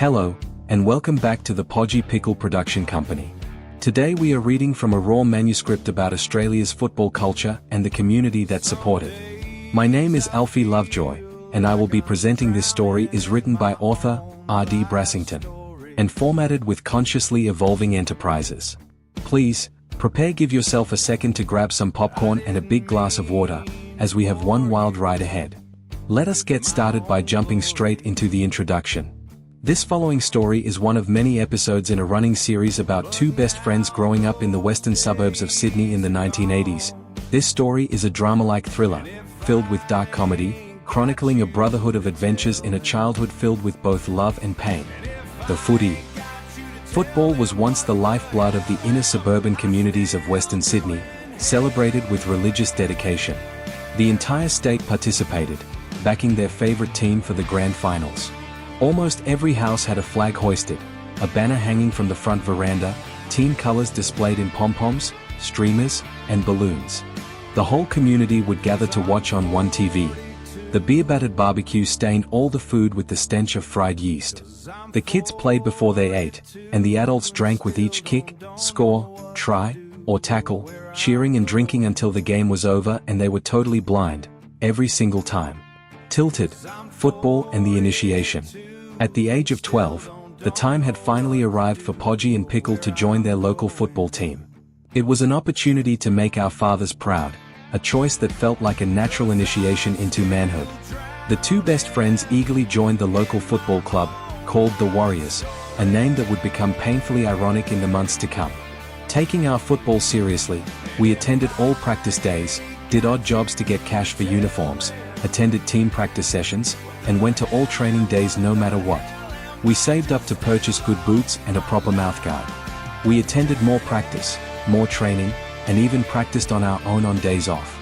Hello, and welcome back to the Podgy Pickle Production Company. Today we are reading from a raw manuscript about Australia's football culture and the community that support it. My name is Alfie Lovejoy, and I will be presenting this story is written by author R.D. Brassington, and formatted with consciously evolving enterprises. Please, give yourself a second to grab some popcorn and a big glass of water, as we have one wild ride ahead. Let us get started by jumping straight into the introduction. This following story is one of many episodes in a running series about two best friends growing up in the western suburbs of Sydney in the 1980s. This story is a drama-like thriller, filled with dark comedy, chronicling a brotherhood of adventures in a childhood filled with both love and pain. The Footy. Football was once the lifeblood of the inner suburban communities of Western Sydney, celebrated with religious dedication. The entire state participated, backing their favorite team for the grand finals. Almost every house had a flag hoisted, a banner hanging from the front veranda, team colors displayed in pom-poms, streamers, and balloons. The whole community would gather to watch on one TV. The beer-battered barbecue stained all the food with the stench of fried yeast. The kids played before they ate, and the adults drank with each kick, score, try, or tackle, cheering and drinking until the game was over and they were totally blind, every single time. Tilted, football and the initiation. At the age of 12, the time had finally arrived for Podgy and Pickle to join their local football team. It was an opportunity to make our fathers proud, a choice that felt like a natural initiation into manhood. The two best friends eagerly joined the local football club, called the Warriors, a name that would become painfully ironic in the months to come. Taking our football seriously, we attended all practice days, did odd jobs to get cash for uniforms, attended team practice sessions, and went to all training days no matter what. We saved up to purchase good boots and a proper mouthguard. We attended more practice, more training, and even practiced on our own on days off.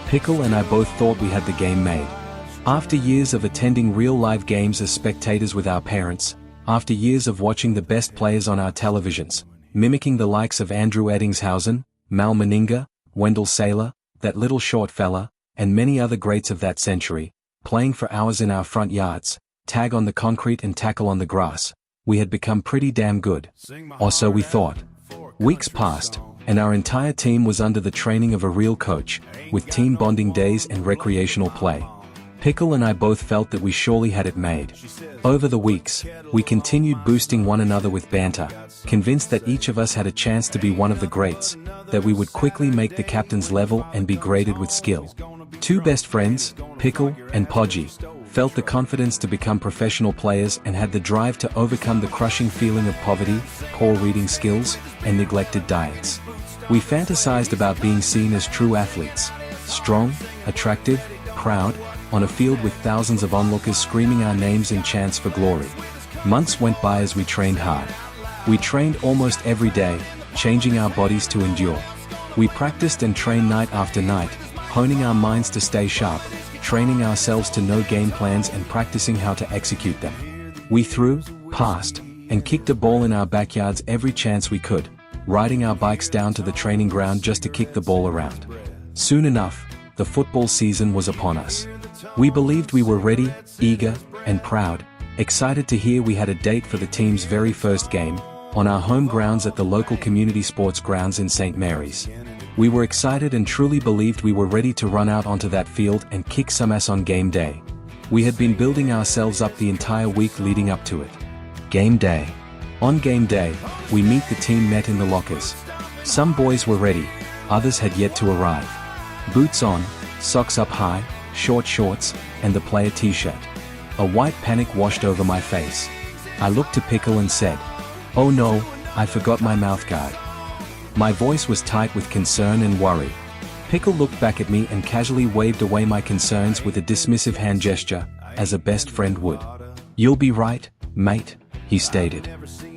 Pickle and I both thought we had the game made. After years of attending real live games as spectators with our parents, after years of watching the best players on our televisions, mimicking the likes of Andrew Eddingshausen, Mal Meninga, Wendell Saylor, that little short fella, and many other greats of that century, playing for hours in our front yards, tag on the concrete and tackle on the grass, we had become pretty damn good. Or so we thought. Weeks passed, and our entire team was under the training of a real coach, with team bonding days and recreational play. Pickle and I both felt that we surely had it made. Over the weeks, we continued boosting one another with banter, convinced that each of us had a chance to be one of the greats, that we would quickly make the captain's level and be graded with skill. Two best friends, Pickle and Podgy, felt the confidence to become professional players and had the drive to overcome the crushing feeling of poverty, poor reading skills, and neglected diets. We fantasized about being seen as true athletes, strong, attractive, proud, on a field with thousands of onlookers screaming our names in chants for glory. Months went by as we trained hard. We trained almost every day, changing our bodies to endure. We practiced and trained night after night, honing our minds to stay sharp, training ourselves to know game plans and practicing how to execute them. We threw, passed, and kicked a ball in our backyards every chance we could, riding our bikes down to the training ground just to kick the ball around. Soon enough, the football season was upon us. We believed we were ready, eager, and proud, excited to hear we had a date for the team's very first game, on our home grounds at the local community sports grounds in St. Mary's. We were excited and truly believed we were ready to run out onto that field and kick some ass on game day. We had been building ourselves up the entire week leading up to it. Game day. On game day, we meet the team met in the lockers. Some boys were ready, others had yet to arrive. Boots on, socks up high, short shorts, and the player t-shirt. A white panic washed over my face. I looked to Pickle and said, "Oh no, I forgot my mouthguard." My voice was tight with concern and worry. Pickle looked back at me and casually waved away my concerns with a dismissive hand gesture, as a best friend would. "You'll be right, mate," he stated.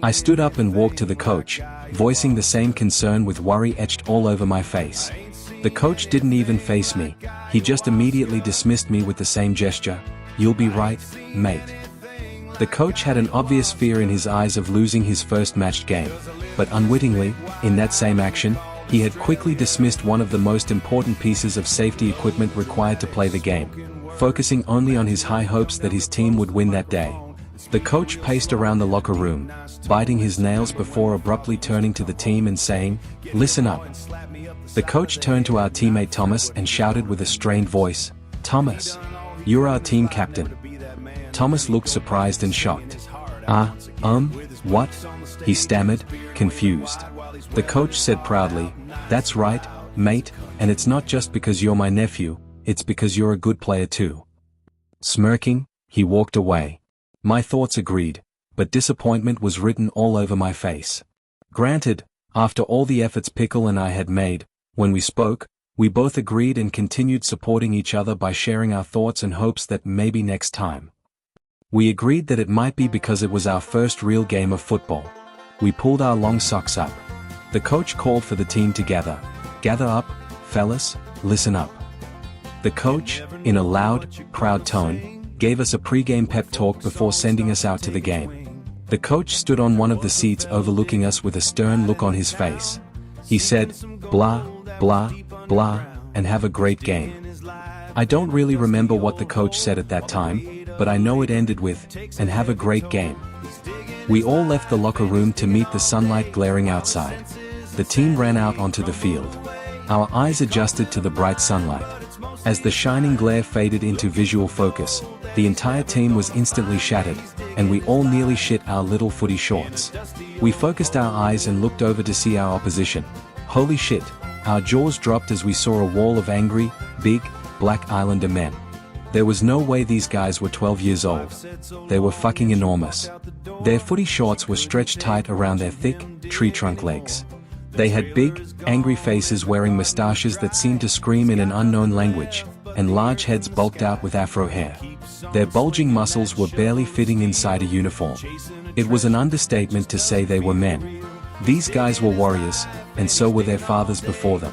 I stood up and walked to the coach, voicing the same concern with worry etched all over my face. The coach didn't even face me, he just immediately dismissed me with the same gesture, "You'll be right, mate." The coach had an obvious fear in his eyes of losing his first matched game, but unwittingly, in that same action, he had quickly dismissed one of the most important pieces of safety equipment required to play the game, focusing only on his high hopes that his team would win that day. The coach paced around the locker room, biting his nails before abruptly turning to the team and saying, "Listen up." The coach turned to our teammate Thomas and shouted with a strained voice, "Thomas, you're our team captain." Thomas looked surprised and shocked. What?" he stammered, confused. The coach said proudly, "That's right, mate, and it's not just because you're my nephew, it's because you're a good player too." Smirking, he walked away. My thoughts agreed, but disappointment was written all over my face. Granted, after all the efforts Pickle and I had made, when we spoke, we both agreed and continued supporting each other by sharing our thoughts and hopes that maybe next time. We agreed that it might be because it was our first real game of football. We pulled our long socks up. The coach called for the team to gather. "Gather up, fellas, listen up." The coach, in a loud, proud tone, gave us a pre-game pep talk before sending us out to the game. The coach stood on one of the seats overlooking us with a stern look on his face. He said, "Blah, blah, blah, and have a great game." I don't really remember what the coach said at that time, but I know it ended with, "and have a great game." We all left the locker room to meet the sunlight glaring outside. The team ran out onto the field. Our eyes adjusted to the bright sunlight. As the shining glare faded into visual focus, the entire team was instantly shattered, and we all nearly shit our little footy shorts. We focused our eyes and looked over to see our opposition. Holy shit, our jaws dropped as we saw a wall of angry, big, black Islander men. There was no way these guys were 12 years old. They were fucking enormous. Their footy shorts were stretched tight around their thick, tree trunk legs. They had big, angry faces wearing mustaches that seemed to scream in an unknown language, and large heads bulked out with afro hair. Their bulging muscles were barely fitting inside a uniform. It was an understatement to say they were men. These guys were warriors, and so were their fathers before them.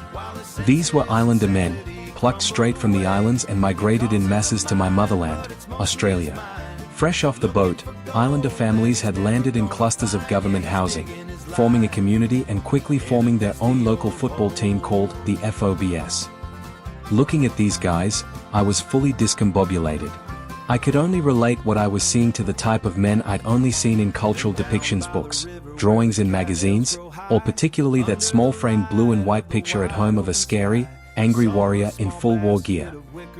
These were Islander men, plucked straight from the islands and migrated in masses to my motherland, Australia. Fresh off the boat, Islander families had landed in clusters of government housing, forming a community and quickly forming their own local football team called the FOBS. Looking at these guys, I was fully discombobulated. I could only relate what I was seeing to the type of men I'd only seen in cultural depictions books, drawings in magazines, or particularly that small-framed blue and white picture at home of a scary, angry warrior in full war gear.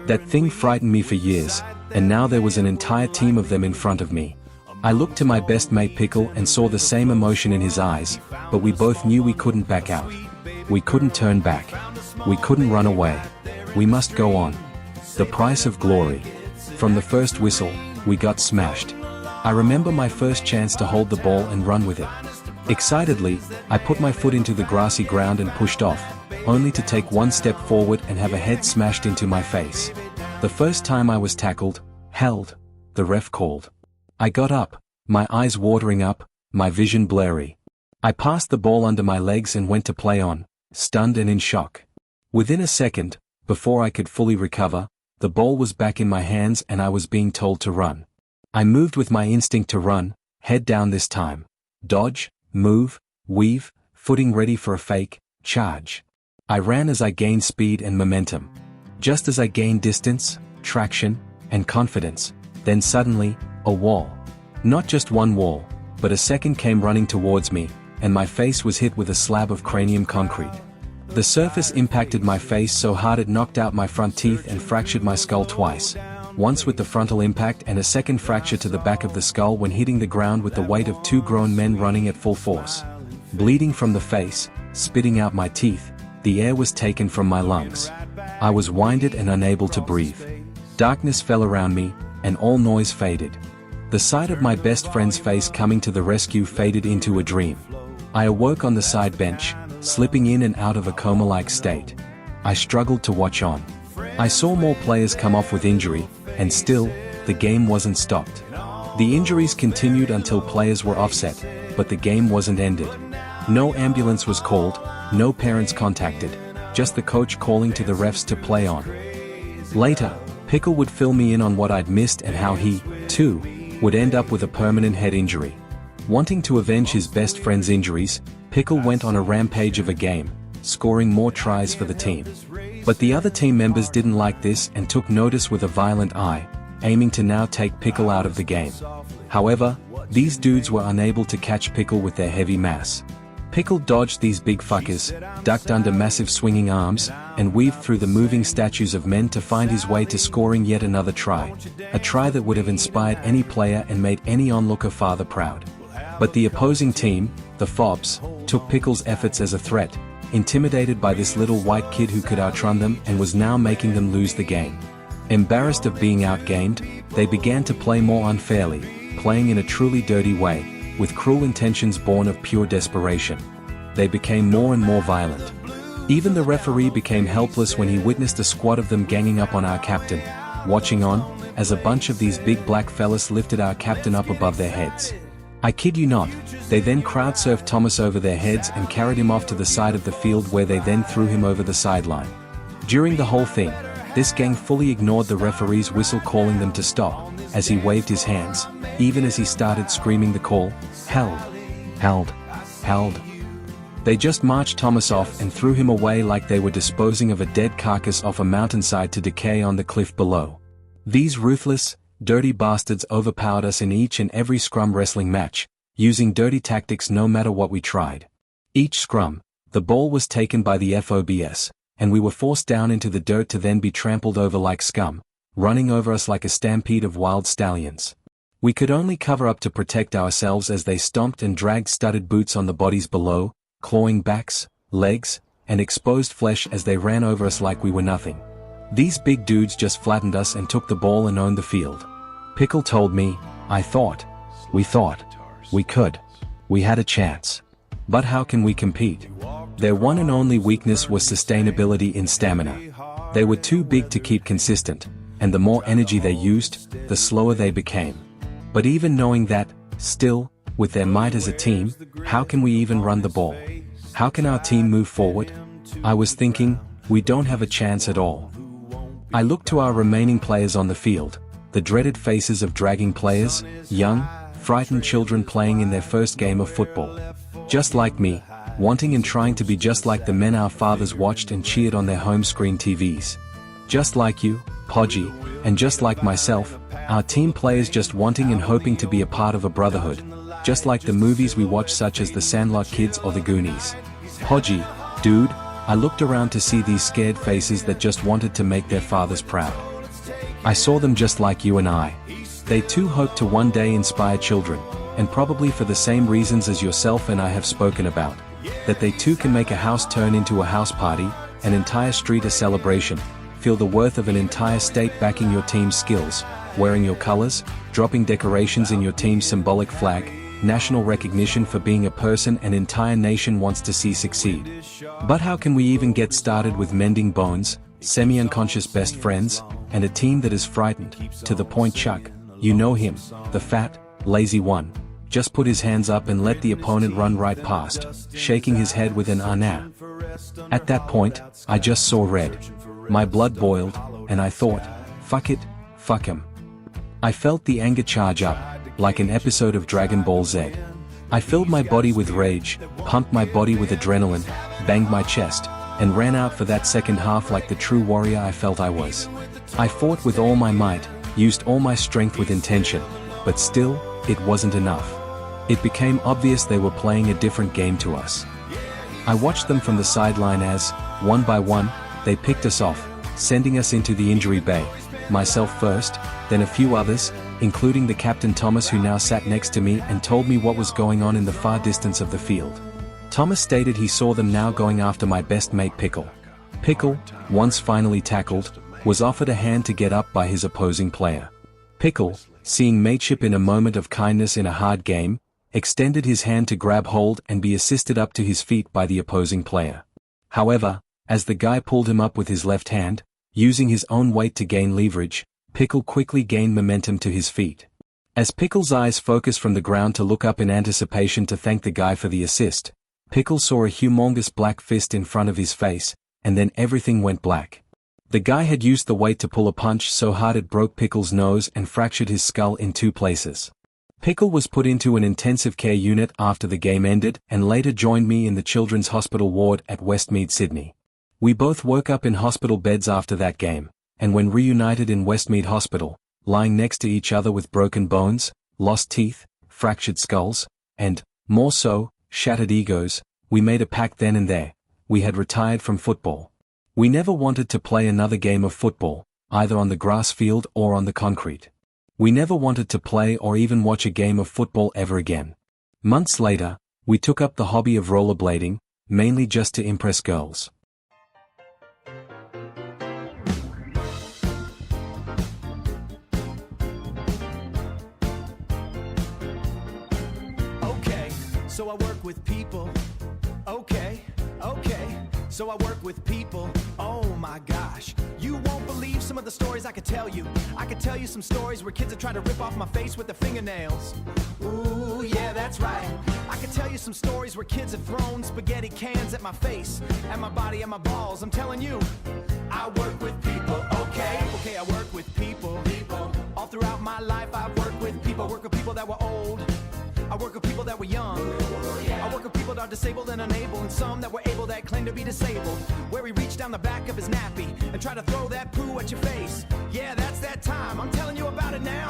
That thing frightened me for years, and now there was an entire team of them in front of me. I looked to my best mate Pickle and saw the same emotion in his eyes, but we both knew we couldn't back out. We couldn't turn back. We couldn't run away. We must go on. The price of glory. From the first whistle, we got smashed. I remember my first chance to hold the ball and run with it. Excitedly, I put my foot into the grassy ground and pushed off, only to take one step forward and have a head smashed into my face. The first time I was tackled, held, the ref called. I got up, my eyes watering up, my vision blurry. I passed the ball under my legs and went to play on, stunned and in shock. Within a second, before I could fully recover, the ball was back in my hands and I was being told to run. I moved with my instinct to run, head down this time. Dodge, move, weave, footing ready for a fake, charge. I ran as I gained speed and momentum. Just as I gained distance, traction, and confidence, then suddenly, a wall. Not just one wall, but a second came running towards me, and my face was hit with a slab of cranium concrete. The surface impacted my face so hard it knocked out my front teeth and fractured my skull twice, once with the frontal impact and a second fracture to the back of the skull when hitting the ground with the weight of two grown men running at full force. Bleeding from the face, spitting out my teeth, the air was taken from my lungs. I was winded and unable to breathe. Darkness fell around me, and all noise faded. The sight of my best friend's face coming to the rescue faded into a dream. I awoke on the side bench, slipping in and out of a coma-like state. I struggled to watch on. I saw more players come off with injury, and still, the game wasn't stopped. The injuries continued until players were offset, but the game wasn't ended. No ambulance was called, no parents contacted, just the coach calling to the refs to play on. Later, Pickle would fill me in on what I'd missed and how he, too, would end up with a permanent head injury. Wanting to avenge his best friend's injuries, Pickle went on a rampage of a game, scoring more tries for the team. But the other team members didn't like this and took notice with a violent eye, aiming to now take Pickle out of the game. However, these dudes were unable to catch Pickle with their heavy mass. Pickle dodged these big fuckers, ducked under massive swinging arms, and weaved through the moving statues of men to find his way to scoring yet another try. A try that would have inspired any player and made any onlooker father proud. But the opposing team, the Fobs, took Pickle's efforts as a threat, intimidated by this little white kid who could outrun them and was now making them lose the game. Embarrassed of being outgamed, they began to play more unfairly, playing in a truly dirty way, with cruel intentions born of pure desperation. They became more and more violent. Even the referee became helpless when he witnessed a squad of them ganging up on our captain, watching on, as a bunch of these big black fellas lifted our captain up above their heads. I kid you not, they then crowd-surfed Thomas over their heads and carried him off to the side of the field where they then threw him over the sideline. During the whole thing, this gang fully ignored the referee's whistle calling them to stop, as he waved his hands, even as he started screaming the call, held, held, held. They just marched Thomas off and threw him away like they were disposing of a dead carcass off a mountainside to decay on the cliff below. These ruthless, dirty bastards overpowered us in each and every scrum wrestling match, using dirty tactics no matter what we tried. Each scrum, the ball was taken by the FOBS, and we were forced down into the dirt to then be trampled over like scum, running over us like a stampede of wild stallions. We could only cover up to protect ourselves as they stomped and dragged studded boots on the bodies below, clawing backs, legs, and exposed flesh as they ran over us like we were nothing. These big dudes just flattened us and took the ball and owned the field. Pickle told me, we thought, we could. We had a chance. But how can we compete? Their one and only weakness was sustainability in stamina. They were too big to keep consistent, and the more energy they used, the slower they became. But even knowing that, still, with their might as a team, how can we even run the ball? How can our team move forward? I was thinking, we don't have a chance at all. I looked to our remaining players on the field, the dreaded faces of dragging players, young, frightened children playing in their first game of football. Just like me, wanting and trying to be just like the men our fathers watched and cheered on their home screen TVs. Just like you, Podgy, and just like myself, our team players just wanting and hoping to be a part of a brotherhood, just like the movies we watch such as The Sandlot Kids or The Goonies. Podgy, dude, I looked around to see these scared faces that just wanted to make their fathers proud. I saw them just like you and I. They too hope to one day inspire children, and probably for the same reasons as yourself and I have spoken about, that they too can make a house turn into a house party, an entire street a celebration, feel the worth of an entire state backing your team's skills, wearing your colors, dropping decorations in your team's symbolic flag, national recognition for being a person an entire nation wants to see succeed. But how can we even get started with mending bones, semi-unconscious best friends, and a team that is frightened, to the point Chuck, you know him, the fat, lazy one, just put his hands up and let the opponent run right past, shaking his head with an nah. At that point, I just saw red. My blood boiled, and I thought, fuck it, fuck him. I felt the anger charge up, like an episode of Dragon Ball Z. I filled my body with rage, pumped my body with adrenaline, banged my chest, and ran out for that second half like the true warrior I felt I was. I fought with all my might, used all my strength with intention, but still, it wasn't enough. It became obvious they were playing a different game to us. I watched them from the sideline as, one by one, they picked us off, sending us into the injury bay, myself first, then a few others, including the captain Thomas who now sat next to me and told me what was going on in the far distance of the field. Thomas stated he saw them now going after my best mate Pickle. Pickle, once finally tackled, was offered a hand to get up by his opposing player. Pickle, seeing mateship in a moment of kindness in a hard game, extended his hand to grab hold and be assisted up to his feet by the opposing player. However, as the guy pulled him up with his left hand, using his own weight to gain leverage, Pickle quickly gained momentum to his feet. As Pickle's eyes focused from the ground to look up in anticipation to thank the guy for the assist, Pickle saw a humongous black fist in front of his face, and then everything went black. The guy had used the weight to pull a punch so hard it broke Pickle's nose and fractured his skull in 2 places. Pickle was put into an intensive care unit after the game ended and later joined me in the children's hospital ward at Westmead, Sydney. We both woke up in hospital beds after that game, and when reunited in Westmead Hospital, lying next to each other with broken bones, lost teeth, fractured skulls, and, more so, shattered egos, we made a pact then and there. We had retired from football. We never wanted to play another game of football, either on the grass field or on the concrete. We never wanted to play or even watch a game of football ever again. Months later, we took up the hobby of rollerblading, mainly just to impress girls. Okay, so I work with people. Okay, so I work with people. Oh my gosh, you won't believe some of the stories I could tell you. I could tell you some stories where kids are trying to rip off my face with their fingernails. Ooh, yeah, that's right. I could tell you some stories where kids have thrown spaghetti cans at my face, at my body, at my balls. I'm telling you, I work with people. Okay, I work with people. All throughout my life I've worked with people. I work with people that were old. I work with people that were young. I work with people that are disabled and unable, and some that were able that claim to be disabled. Where he reached down the back of his nappy and tried to throw that poo at your face. Yeah, that's that time. I'm telling you about it now.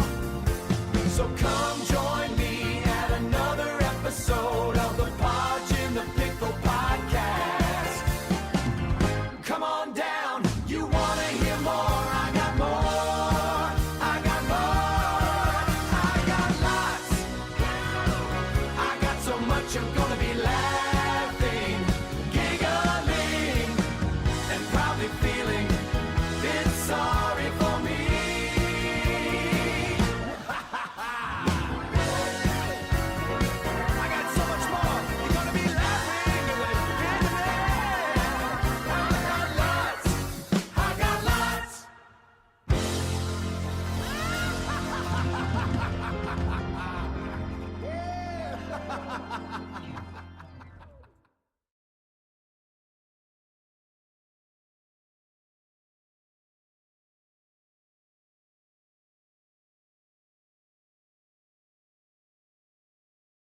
So come join me at another episode of the Podgy and Pickle Podcast. Come on down. You wanna hear more? I got more. I got more. I got lots. I got so much I'm gonna be laughing.